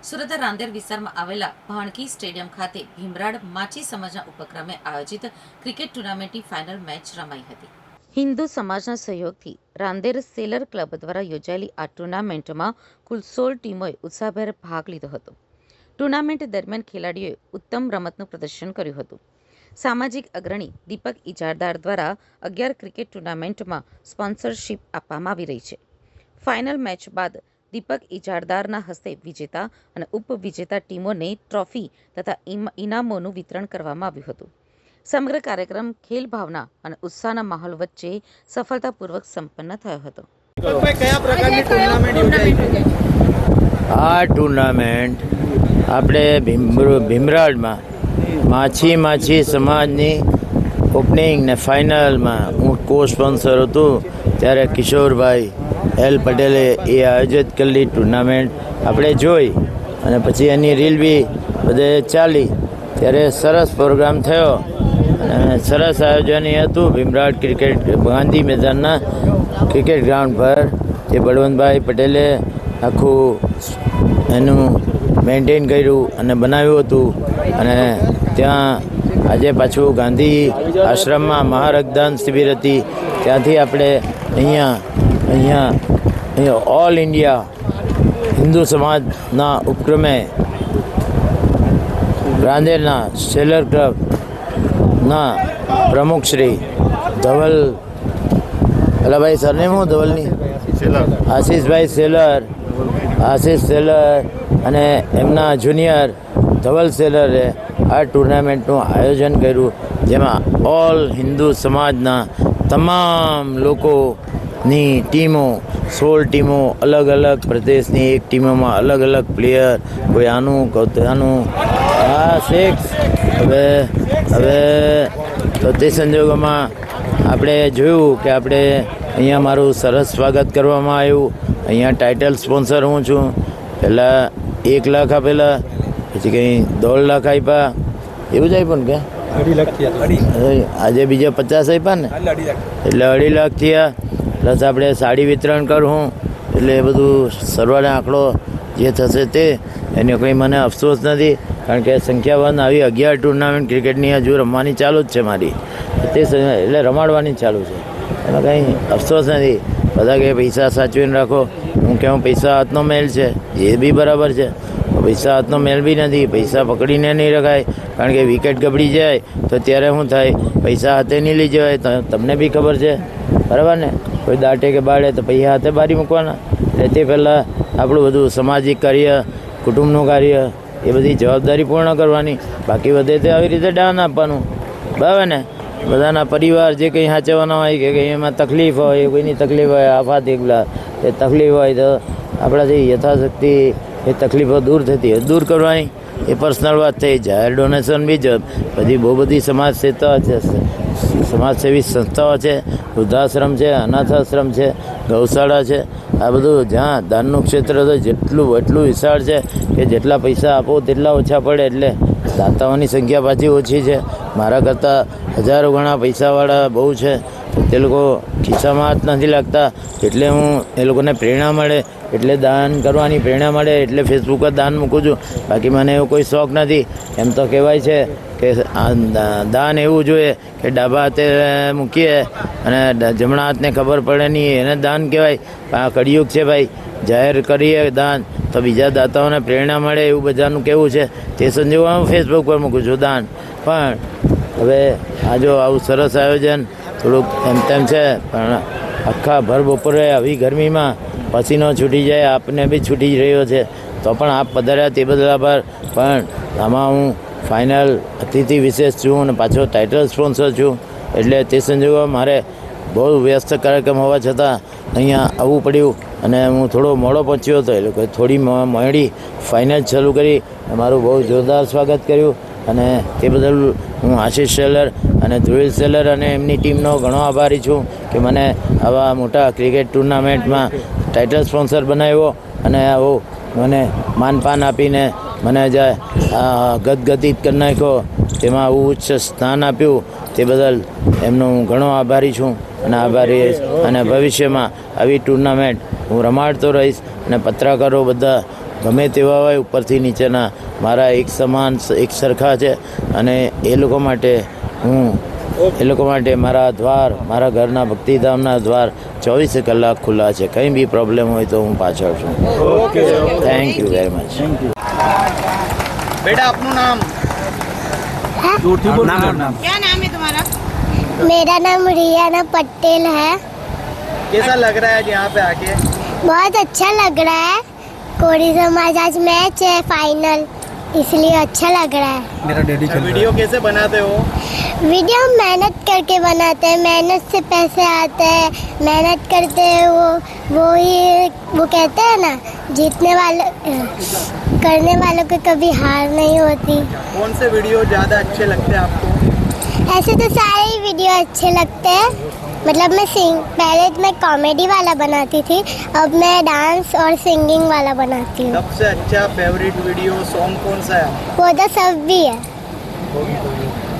સુરત રાંદેર વિસ્તારમાં આવેલા ભાણકી સ્ટેડિયમ ખાતે ભીમરાડ માછી સમાજના ઉપક્રમે આયોજિત ક્રિકેટ ટુર્નામેન્ટની ફાઇનલ મેચ રમાઈ હતી. હિન્દુ સમાજના સહયોગથી રાંદેર સેલર ક્લબ દ્વારા યોજાયેલી આ ટુર્નામેન્ટમાં કુલ 16 ટીમોએ ઉત્સાહભેર ભાગ લીધો હતો. ટુર્નામેન્ટ દરમિયાન ખેલાડીઓએ ઉત્તમ રમતનું પ્રદર્શન કર્યું હતું. સામાજિક અગ્રણી દીપક ઇજારદાર દ્વારા 11 ક્રિકેટ ટુર્નામેન્ટમાં સ્પોન્સરશિપ આપવામાં આવી રહી છે. ફાઇનલ મેચ બાદ દીપક ઇજારદારના હસ્તે વિજેતા અને ઉપવિજેતા ટીમોને ટ્રોફી તથા ઇનામોનું વિતરણ કરવામાં આવ્યું હતું. સમગ્ર કાર્યક્રમ ખેલ ભાવના અને ઉત્સાહના માહોલ વચ્ચે સફળતાપૂર્વક સંપન્ન થયો હતો. આ ટુર્નામેન્ટ આપણે ભીમરાડમાં માછી સમાજની ઓપનિંગ ને ફાઇનલમાં હું કો સ્પોન્સર હતું. ત્યારે કિશોરભાઈ એલ પટેલે એ આયોજિત કરેલી ટુર્નામેન્ટ આપણે જોઈ અને પછી એની રીલ બી બધે ચાલી. ત્યારે સરસ પ્રોગ્રામ થયો અને સરસ આયોજન એ હતું. Bhimrad cricket Gandhi મેદાનના cricket ground પર જે બળવંતભાઈ પટેલે આખું એનું મેન્ટેન કર્યું અને બનાવ્યું હતું. અને ત્યાં આજે પાછું ગાંધી આશ્રમમાં મહારક્તદાન શિબિર હતી. ત્યાંથી આપણે અહીંયા ઓલ ઇન્ડિયા હિન્દુ સમાજના ઉપક્રમે રાંદેરના સેલર ક્લબના પ્રમુખ શ્રી ધવલ અલાભાઈ સરનેમ હું ધવલની આશીષ સેલર અને એમના જુનિયર ધવલ સેલરે આ ટુર્નામેન્ટનું આયોજન કર્યું, જેમાં ઓલ હિન્દુ સમાજના તમામ લોકોની ટીમો 16 ટીમો અલગ અલગ પ્રદેશની એક ટીમોમાં અલગ અલગ પ્લેયર, કોઈ આનું કોઈ ત્યાંનું. આ સિક્સ હવે તો તે સંજોગોમાં આપણે જોયું કે આપણે અહીંયા મારું સરસ સ્વાગત કરવામાં આવ્યું. અહીંયા ટાઇટલ સ્પોન્સર હું છું. પહેલાં 1 લાખ આપેલા, પછી કંઈ 1.5 લાખ આપ્યા, એવું જ આપ્યું ને કે 2.5 લાખ આજે બીજા 50 આપ્યા ને, એટલે 2.5 લાખ થયા. પ્લસ આપણે સાડી વિતરણ કરું, એટલે એ બધું સરવાળે આંકડો જે થશે તે એનો કંઈ મને અફસોસ નથી, કારણ કે સંખ્યાવાન આવી 11 ટુર્નામેન્ટ ક્રિકેટની હજુ રમવાની ચાલુ જ છે મારી, તે એટલે રમાડવાની ચાલુ છે, એમાં કંઈ અફસોસ નથી. બધા કે પૈસા સાચવીને રાખો, હું કહું પૈસા હાથનો મેલ છે, એ બી બરાબર છે. પૈસા હાથનો મેલ બી નથી, પૈસા પકડીને નહીં રખાય, કારણ કે વિકેટ ગબડી જાય તો ત્યારે શું થાય, પૈસા હાથે નહીં લઈ જવાય. તમને બી ખબર છે, બરાબર ને? કોઈ દાટે કે બાળે તો પૈસા હાથે બારી મૂકવાના. એટલે તે પહેલાં આપણું બધું સામાજિક કાર્ય, કુટુંબનું કાર્ય, એ બધી જવાબદારી પૂર્ણ કરવાની. બાકી વધે તે આવી રીતે દાન આપવાનું, બરાબર ને? બધાના પરિવાર જે કંઈ સાચવવાના હોય કે કંઈ એમાં તકલીફ હોય, કોઈની તકલીફ હોય, આફત એકલા એ તકલીફ હોય તો આપણાથી યથાશક્તિ એ તકલીફો દૂર કરવાની. એ પર્સનલ વાત થઈ. જાહેર ડોનેશન બી બધી બહુ બધી સમાજસેવી સંસ્થાઓ છે, વૃદ્ધાશ્રમ છે, અનાથાશ્રમ છે, ગૌશાળા છે. આ બધું જ્યાં દાનનું ક્ષેત્ર તો એટલું વિશાળ છે કે જેટલા પૈસા આપો તેટલા ઓછા પડે. એટલે દાતાઓની સંખ્યા પાછી ઓછી છે. મારા કરતાં હજારો ગણા પૈસાવાળા બહુ છે, તે લોકો ખિસ્સામાં હાથ નથી લાગતા. એટલે હું એ લોકોને પ્રેરણા મળે એટલે દાન કરવાની પ્રેરણા મળે એટલે ફેસબુક પર દાન મૂકું છું. બાકી મને એવો કોઈ શોખ નથી. એમ તો કહેવાય છે કે દાન એવું જોઈએ કે ડાબા હાથે મૂકીએ અને જમણા હાથને ખબર પડે નહીં, એને દાન કહેવાય. આ કળિયુગ છે ભાઈ, જાહેર કરીએ દાન તો બીજા દાતાઓને પ્રેરણા મળે, એવું બધાનું કહેવું છે. તે સંજોગોમાં હું ફેસબુક પર મૂકું છું દાન. પણ હવે આ જો આવું સરસ આયોજન થોડુંક એમ તેમ છે, પણ આખા ભર બપોરે આવી ગરમીમાં પસીનો છૂટી જાય, આપને બી છૂટી રહ્યો છે, તો પણ આપ પધાર્યા તે બદલ આભાર. પણ આમાં હું ફાઇનલ અતિથિ વિશેષ છું અને પાછો ટાઇટલ સ્પોન્સર છું, એટલે તે સંજોગોમાં મારે બહુ વ્યસ્ત કાર્યક્રમ હોવા છતાં અહીંયા આવવું પડ્યું અને હું થોડો મોડો પહોંચ્યો હતો. એ લોકોએ થોડી મોડી ફાઇનલ ચાલુ કરી, મારું બહુ જોરદાર સ્વાગત કર્યું અને તે બદલ હું આશીષ સેલર અને ધ્રુવિલ સેલર અને એમની ટીમનો ઘણો આભારી છું કે મને આવા મોટા ક્રિકેટ ટુર્નામેન્ટમાં ટાઇટલ સ્પોન્સર બનાવ્યો અને આવું મને માનપાન આપીને મને જે ગદગદિત કરી નાખ્યો, તેમાં આવું ઉચ્ચ સ્થાન આપ્યું, તે બદલ એમનો હું ઘણો આભારી છું અને આભારી રહીશ. અને ભવિષ્યમાં આવી ટુર્નામેન્ટ હું રમાડતો રહીશ અને પત્રકારો બધા ગમે તેવા હોય ઉપરથી નીચેના મારા એક સમાન એક સરખા છે અને એ લોકો માટે મારા દ્વાર મારા ઘરના ભક્તિધામના દ્વાર 24 કલાક ખુલ્લા છે. કંઈ બી પ્રોબ્લેમ હોય તો હું પાછળ છું. Thank you very much. बेटा अपना नाम क्या नाम है तुम्हारा? मेरा नाम रियाना पटेल है. कैसा लग रहा है आज यहाँ पे आके? बहुत अच्छा लग रहा है. कोरी समाज आज मैच है फाइनल, इसलिए अच्छा लग रहा है. वीडियो कैसे बनाते हो? वीडियो हम मेहनत करके बनाते हैं, मेहनत से पैसे आते हैं. मेहनत करते हैं वो कहते हैं ना, जीतने वाले करने वालों को कभी हार नहीं होती. कौन से वीडियो ज़्यादा अच्छे लगते हैं आपको? ऐसे तो सारे ही वीडियो अच्छे लगते हैं. मतलब पहले मैं कॉमेडी वाला बनाती थी, अब मैं डांस और सिंगिंग वाला बनाती हूँ. सबसे अच्छा फेवरेट वीडियो सॉन्ग कौन सा है? वो तो सब भी है.